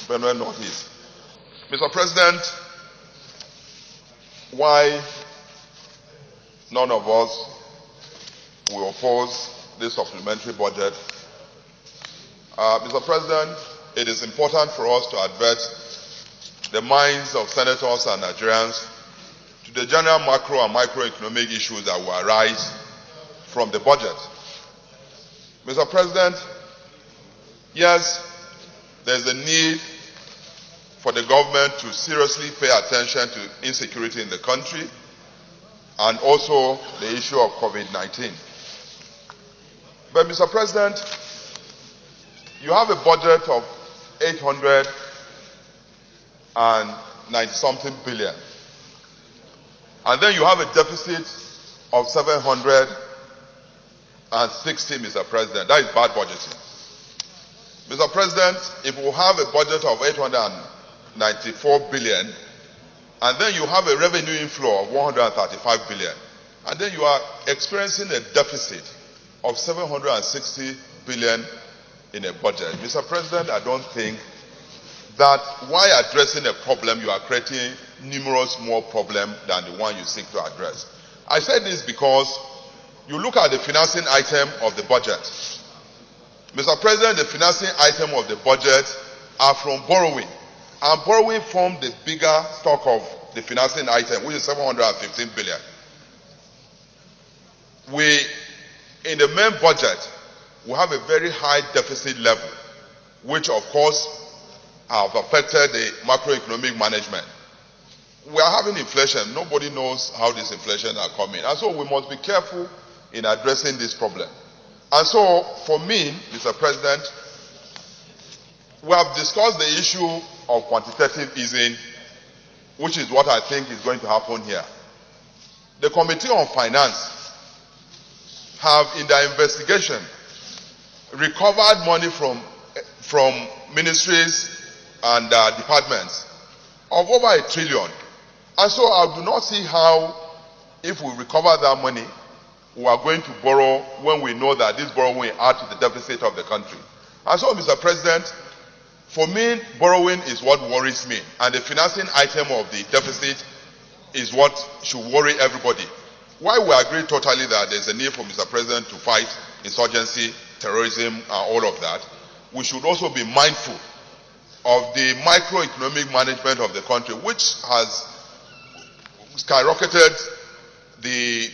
Benue Northeast. Mr. President, why none of us will oppose this supplementary budget? Mr. President, it is important for us to advert the minds of senators and Nigerians to the general macro and microeconomic issues that will arise from the budget. Mr. President, yes, there's a need for the government to seriously pay attention to insecurity in the country and also the issue of COVID-19. But Mr. President, you have a budget of 890-something billion. And then you have a deficit of 760, Mr. President. That is bad budgeting. Mr. President, if we have a budget of 894 billion, and then you have a revenue inflow of 135 billion, and then you are experiencing a deficit of 760 billion in a budget. Mr. President, I don't think that while addressing a problem, you are creating numerous more problems than the one you seek to address. I said this because you look at the financing item of the budget. Mr. President, the financing item of the budget are from borrowing. And borrowing formed the bigger stock of the financing item, which is 715 billion. In the main budget, we have a very high deficit level, which of course have affected the macroeconomic management. We are having inflation. Nobody knows how this inflation are coming. And so we must be careful in addressing this problem. And so, for me, Mr. President, we have discussed the issue of quantitative easing, which is what I think is going to happen here. The Committee on Finance have, in their investigation, recovered money from ministries and departments of over 1 trillion. And so I do not see how, if we recover that money, we are going to borrow when we know that this borrowing will add to the deficit of the country. And so, Mr. President, for me, borrowing is what worries me. And the financing item of the deficit is what should worry everybody. While we agree totally that there's a need for Mr. President to fight insurgency, terrorism, and all of that, we should also be mindful of the microeconomic management of the country, which has skyrocketed the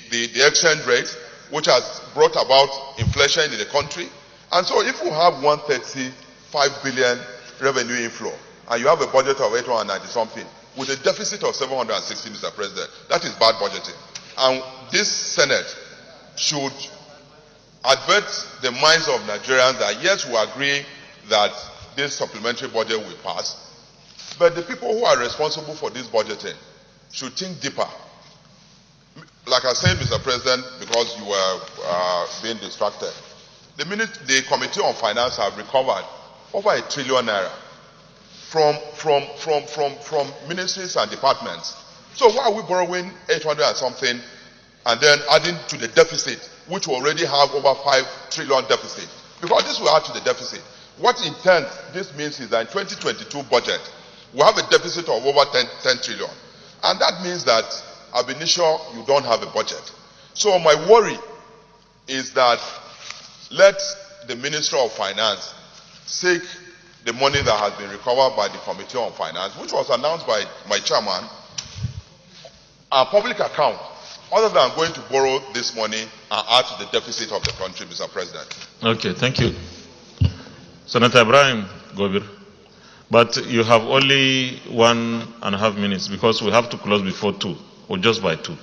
exchange rate, which has brought about inflation in the country. And so if we have 135 billion revenue inflow, and you have a budget of 890 something, with a deficit of 760, Mr. President, that is bad budgeting. And this Senate should advert the minds of Nigerians that yes, we agree that this supplementary budget will pass, but the people who are responsible for this budgeting should think deeper. Like I said, Mr. President, because you were being distracted, the Committee on Finance have recovered over 1 trillion naira from ministries and departments. So why are we borrowing 800 and something and then adding to the deficit, which we already have over 5 trillion deficit? Because this will add to the deficit. What intent this means is that in 2022 budget, we have a deficit of over 10 trillion. And that means that ab initio, you don't have a budget. So my worry is that let the Minister of Finance seek the money that has been recovered by the Committee on Finance, which was announced by my chairman, a public account, other than going to borrow this money and add to the deficit of the country, Mr. President. Okay, thank you. Senator Ibrahim Gobir. But you have only 1.5 minutes because we have to close before 2, or just by 2.